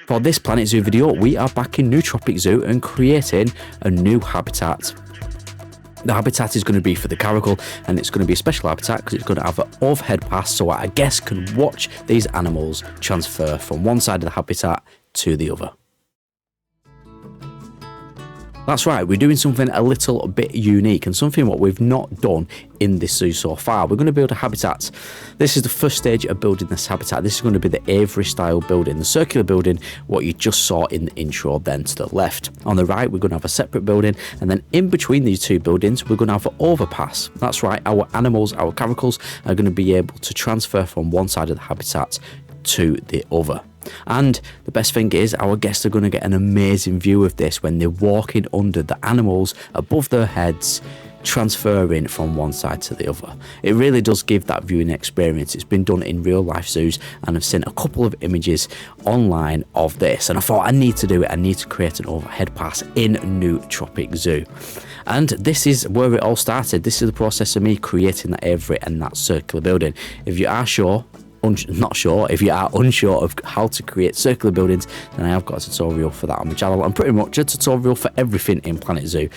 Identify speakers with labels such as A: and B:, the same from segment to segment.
A: For this Planet Zoo video, we are back in Newtropic Zoo and creating a new habitat. The habitat is going to be for the Caracal, and it's going to be a special habitat because it's going to have an overhead pass so our guests can watch these animals transfer from one side of the habitat to the other. That's right, we're doing something a little bit unique and something what we've not done in this zoo so far. We're going to build a habitat. This is the first stage of building this habitat. This is going to be the aviary style building, the circular building, what you just saw in the intro then to the left. On the right, we're going to have a separate building, and then in between these two buildings, we're going to have an overpass. That's right, our animals, our caracals, are going to be able to transfer from one side of the habitat to the other. And the best thing is our guests are going to get an amazing view of this when they're walking under the animals above their heads, transferring from one side to the other. It really does give that viewing experience. It's been done in real life zoos, and I've seen a couple of images online of this, and I thought I need to do it. I need to create an overhead pass in Newtropic Zoo. And this is where it all started. This is the process of me creating that aviary and that circular building. If you are if you are unsure of how to create circular buildings, then I have got a tutorial for that on my channel, and pretty much a tutorial for everything in Planet Zoo.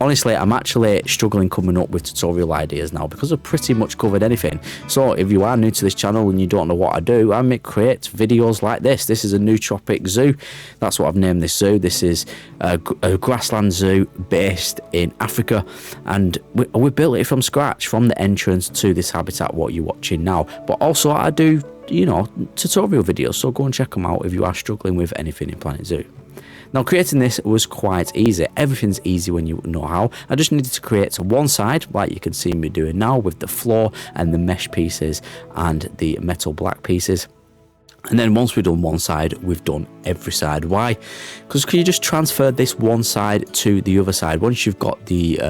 A: Honestly, I'm actually struggling coming up with tutorial ideas now because I've pretty much covered anything. So if you are new to this channel and you don't know what I do, I create videos like this. This is a Newtropic Zoo. That's what I've named this zoo. This is a grassland zoo based in Africa, and we built it from scratch, from the entrance to this habitat what you're watching now. But also I do, tutorial videos, so go and check them out if you are struggling with anything in Planet Zoo. Now, creating this was quite easy. Everything's easy when you know how. I just needed to create one side, like you can see me doing now, with the floor and the mesh pieces and the metal black pieces. And then once we've done one side, we've done every side. Why? Because you just transfer this one side to the other side. Once you've got the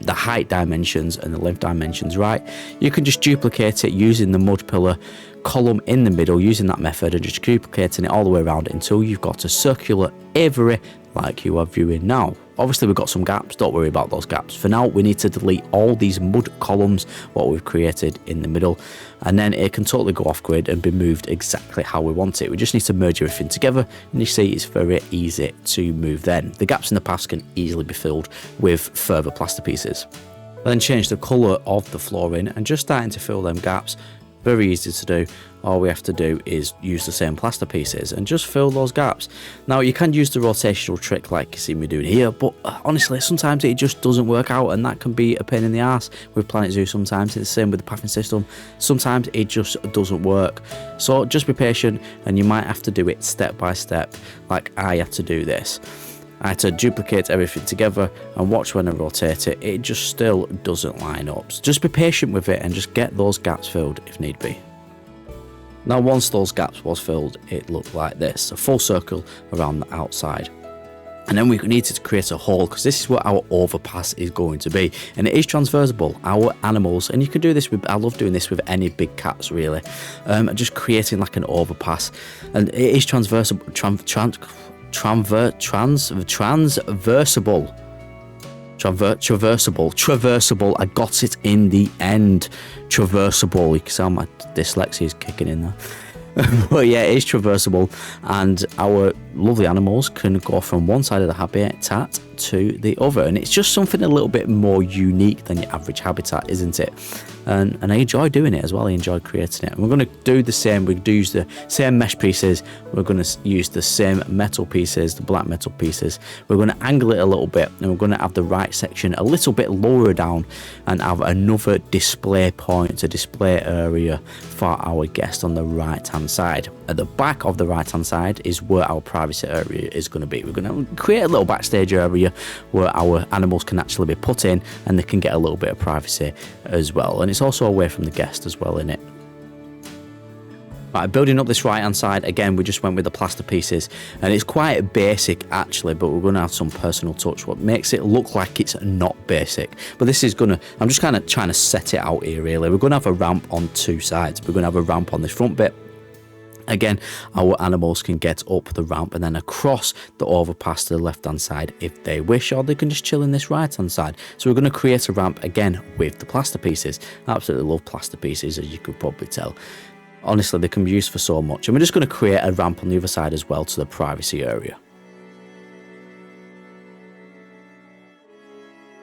A: height dimensions and the length dimensions right, you can just duplicate it using the mud pillar column in the middle, using that method, and just duplicating it all the way around until you've got a circular aviary like you are viewing now. Obviously we've got some gaps, don't worry about those gaps. For now, we need to delete all these mud columns, what we've created in the middle, and then it can totally go off grid and be moved exactly how we want it. We just need to merge everything together, and you see it's very easy to move then. The gaps in the past can easily be filled with further plaster pieces. Then change the colour of the flooring and just starting to fill them gaps. Very easy to do. All we have to do is use the same plaster pieces and just fill those gaps. Now you can use the rotational trick like you see me doing here, but honestly sometimes it just doesn't work out, and that can be a pain in the ass with Planet Zoo. Sometimes it's the same with the pathing system. Sometimes it just doesn't work. So just be patient, and you might have to do it step by step like I had to do this. I had to duplicate everything together, and watch when I rotate it, it just still doesn't line up. So just be patient with it and just get those gaps filled if need be. Now once those gaps was filled, it looked like this, a full circle around the outside. And then we needed to create a hole, because this is what our overpass is going to be, and it is transversable. Our animals, and you can do this with, I love doing this with any big cats really, just creating like an overpass, and it is transversable. Traversable. I got it in the end. Traversable. You can see my dyslexia is kicking in there. But yeah, it is traversable, and our lovely animals can go from one side of the habitat to the other, and it's just something a little bit more unique than your average habitat, isn't it? And I enjoy doing it as well. I enjoy creating it. And we're going to do the same. We do use the same mesh pieces. We're going to use the same metal pieces, the black metal pieces. We're going to angle it a little bit, and we're going to have the right section a little bit lower down and have another display point, a display area for our guest on the right hand side. At the back of the right hand side is where our privacy area is going to be. We're going to create a little backstage area where our animals can actually be put in, and they can get a little bit of privacy as well. And it's also away from the guest as well in it. Right, building up this right hand side, again we just went with the plaster pieces, and it's quite basic actually, but we're going to add some personal touch what makes it look like it's not basic. But this is going to, I'm just kind of trying to set it out here really. We're going to have a ramp on two sides. We're going to have a ramp on this front bit. Again, our animals can get up the ramp and then across the overpass to the left hand side if they wish, or they can just chill in this right hand side. So we're going to create a ramp again with the plaster pieces. I absolutely love plaster pieces, as you could probably tell. Honestly, they can be used for so much. And we're just going to create a ramp on the other side as well to the privacy area.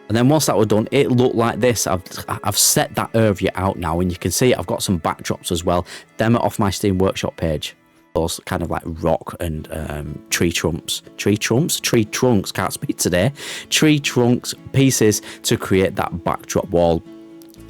A: And then once that was done, it looked like this. I've set that area out now, and you can see I've got some backdrops as well. Them are off my Steam Workshop page. Those kind of like rock and tree trunks, can't speak today. Tree trunks pieces to create that backdrop wall.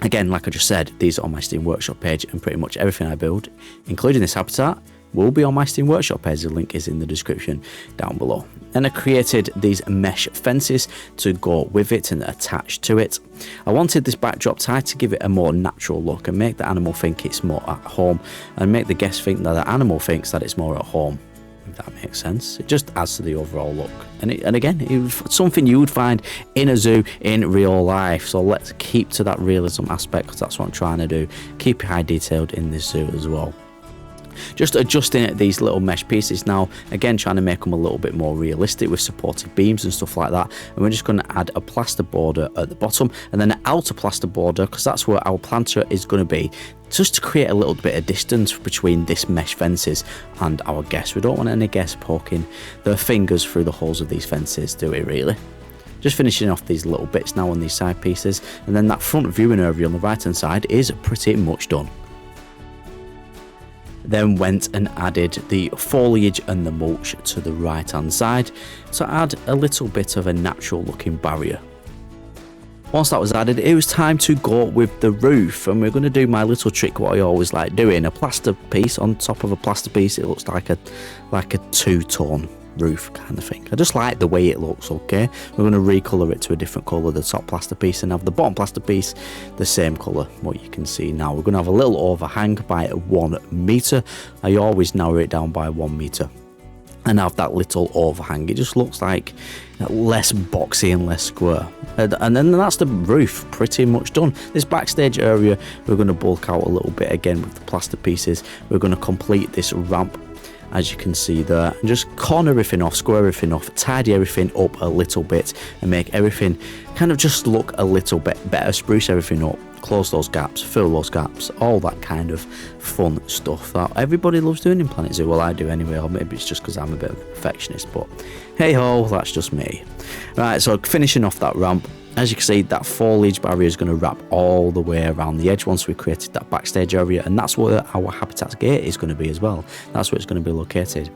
A: Again, like I just said, these are on my Steam Workshop page, and pretty much everything I build, including this habitat, will be on my Steam Workshop page. The link is in the description down below. And I created these mesh fences to go with it and attach to it. I wanted this backdrop tide to give it a more natural look and make the animal think it's more at home, and make the guest think that the animal thinks that it's more at home, if that makes sense. It just adds to the overall look. And again, it's something you would find in a zoo in real life. So let's keep to that realism aspect, because that's what I'm trying to do. Keep it high detailed in this zoo as well. Just adjusting these little mesh pieces now, again trying to make them a little bit more realistic with supported beams and stuff like that. And we're just going to add a plaster border at the bottom, and then an outer plaster border, because that's where our planter is going to be, just to create a little bit of distance between this mesh fences and our guests. We don't want any guests poking their fingers through the holes of these fences, do we really? Just finishing off these little bits now on these side pieces, and then that front viewing area on the right hand side is pretty much done. Then went and added the foliage and the mulch to the right hand side to add a little bit of a natural looking barrier. Once that was added, it was time to go with the roof, and we're going to do my little trick what I always like doing, a plaster piece on top of a plaster piece. It looks like a two-tone roof kind of thing. I just like the way it looks. Okay, we're going to recolor it to a different color, the top plaster piece, and have the bottom plaster piece the same color, what you can see now. We're going to have a little overhang by 1 meter. I always narrow it down by 1 meter and have that little overhang. It just looks like less boxy and less square. And then that's the roof pretty much done. This backstage area, we're going to bulk out a little bit again with the plaster pieces. We're going to complete this ramp, as you can see there, and just corner everything off, square everything off, tidy everything up a little bit, and make everything kind of just look a little bit better, spruce everything up, close those gaps, fill those gaps, all that kind of fun stuff that everybody loves doing in Planet Zoo. Well, I do anyway, or maybe it's just because I'm a bit of a perfectionist, but hey ho, that's just me. Right, so finishing off that ramp, as you can see, that foliage barrier is going to wrap all the way around the edge once we created that backstage area, and that's where our habitat gate is going to be as well. That's where it's going to be located.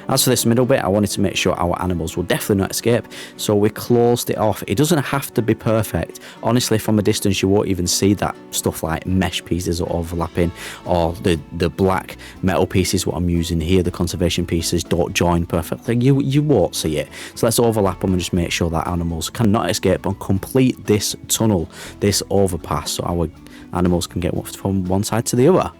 A: As for this middle bit, I wanted to make sure our animals will definitely not escape, so we closed it off. It doesn't have to be perfect. Honestly, from a distance, you won't even see that stuff like mesh pieces are overlapping, or the black metal pieces, what I'm using here, the conservation pieces, don't join perfectly. You won't see it. So let's overlap them and just make sure that animals cannot escape and complete this tunnel, this overpass, so our animals can get from one side to the other.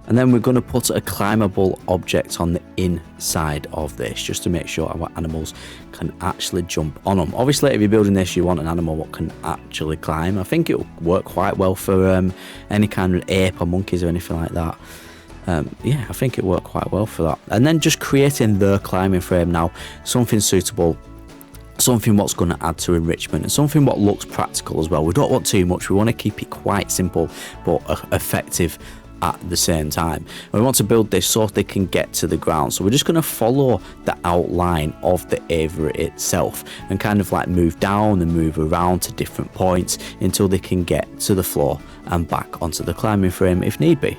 A: And then we're going to put a climbable object on the inside of this, just to make sure our animals can actually jump on them. Obviously, if you're building this, you want an animal that can actually climb. I think it'll work quite well for any kind of ape or monkeys or anything like that. Yeah, I think it worked quite well for that. And then just creating the climbing frame now, something suitable, something what's going to add to enrichment, and something what looks practical as well. We don't want too much. We want to keep it quite simple but effective at the same time. And we want to build this so they can get to the ground, so we're just going to follow the outline of the aviary itself and kind of like move down and move around to different points until they can get to the floor and back onto the climbing frame if need be.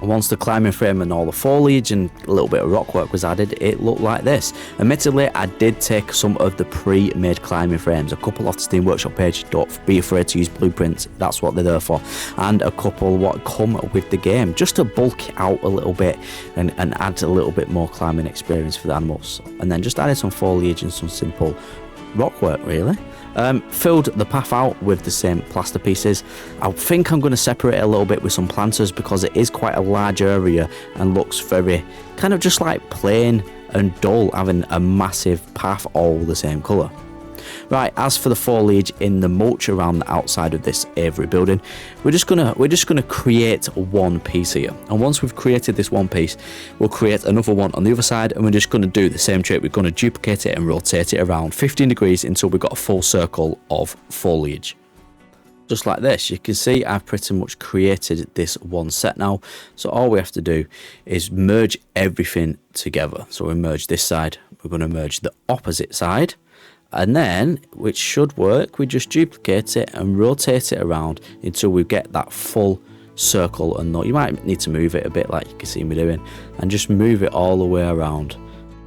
A: And once the climbing frame and all the foliage and a little bit of rock work was added, it looked like this. Admittedly, I did take some of the pre-made climbing frames, a couple off the Steam Workshop page, don't be afraid to use blueprints, that's what they're there for, and a couple what come with the game, just to bulk it out a little bit and add a little bit more climbing experience for the animals. And then just added some foliage and some simple rock work really. Filled the path out with the same plaster pieces. I think I'm going to separate it a little bit with some planters because it is quite a large area and looks very kind of just like plain and dull, having a massive path all the same colour. Right, as for the foliage in the mulch around the outside of this aviary building, we're just gonna create one piece here, and once we've created this one piece, we'll create another one on the other side, and we're just gonna do the same trick. We're gonna duplicate it and rotate it around 15 degrees until we've got a full circle of foliage. just like this. You can see I've pretty much created this one set now. So all we have to do is merge everything together. So we merge this side, we're going to merge the opposite side, and then, which should work, we just duplicate it and rotate it around until we get that full circle. And you might need to move it a bit, like you can see me doing, and just move it all the way around,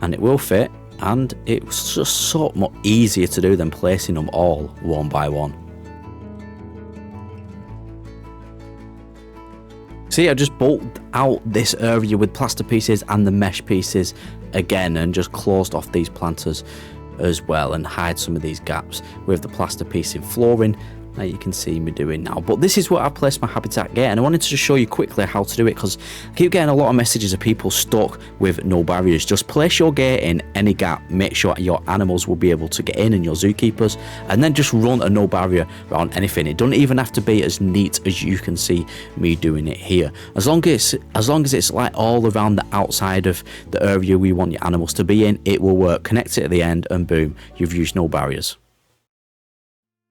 A: and it will fit. And it's just so much easier to do than placing them all one by one. See, I just bolted out this area with plaster pieces and the mesh pieces again, and just closed off these planters as well, and hide some of these gaps with the plaster piece in flooring that you can see me doing now. But this is where I placed my habitat gate, and I wanted to just show you quickly how to do it, because I keep getting a lot of messages of people stuck with no barriers. Just place your gate in any gap, make sure your animals will be able to get in, and your zookeepers, and then just run a no barrier around anything. It doesn't even have to be as neat as you can see me doing it here. As long as it's like all around the outside of the area we want your animals to be in, it will work. Connect it at the end and boom, you've used no barriers.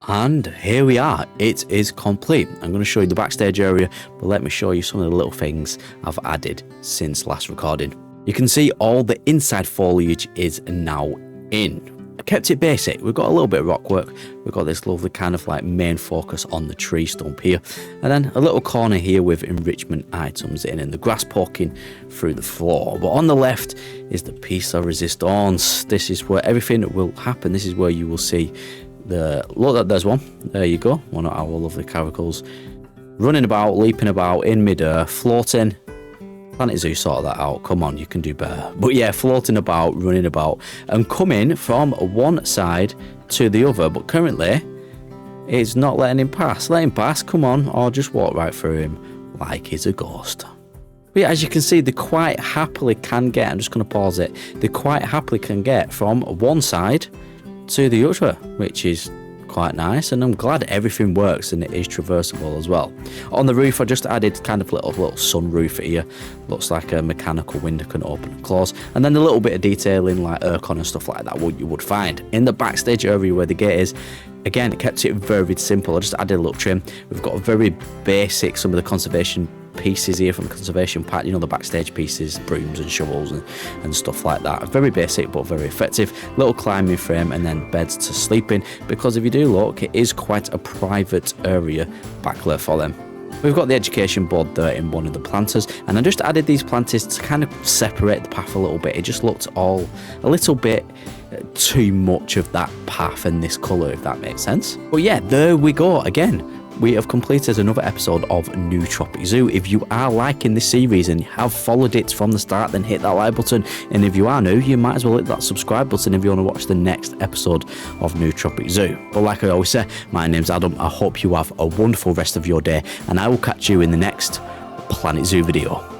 A: And here we are, it is complete. I'm going to show you the backstage area, but let me show you some of the little things I've added since last recording. You can see all the inside foliage is now in. I kept it basic. We've got a little bit of rock work, we've got this lovely kind of like main focus on the tree stump here, and then a little corner here with enrichment items in, and the grass poking through the floor. But on the left is the piece of resistance. This is where everything will happen. This is where you will see look, there's one. There you go. One of our lovely caracals running about, leaping about in mid-air, floating. Planet Zoo sorted that out. Come on, you can do better. But yeah, floating about, running about, and coming from one side to the other. But currently, it's not letting him pass. Let him pass, come on, or just walk right through him like he's a ghost. But yeah, as you can see, they quite happily can get, I'm just going to pause it, they quite happily can get from one side to the other, which is quite nice, and I'm glad everything works and it is traversable as well. On the roof, I just added kind of little sun roof here. Looks like a mechanical window can open and close, and then a little bit of detailing like aircon and stuff like that, what you would find in the backstage area where the gate is. Again, it kept it very simple. I just added a little trim. We've got a very basic, some of the conservation pieces here from the conservation pack, you know, the backstage pieces, brooms and shovels and stuff like that. Very basic but very effective. Little climbing frame, and then beds to sleep in, because if you do look, it is quite a private area back there for them. We've got the education board there in one of the planters, and I just added these planters to kind of separate the path a little bit. It just looked all a little bit too much of that path and this colour, if that makes sense. But yeah, there we go again. We have completed another episode of Newtropic Zoo. If you are liking this series and have followed it from the start, then hit that like button. And if you are new, you might as well hit that subscribe button if you want to watch the next episode of Newtropic Zoo. But like I always say, my name's Adam. I hope you have a wonderful rest of your day, and I will catch you in the next Planet Zoo video.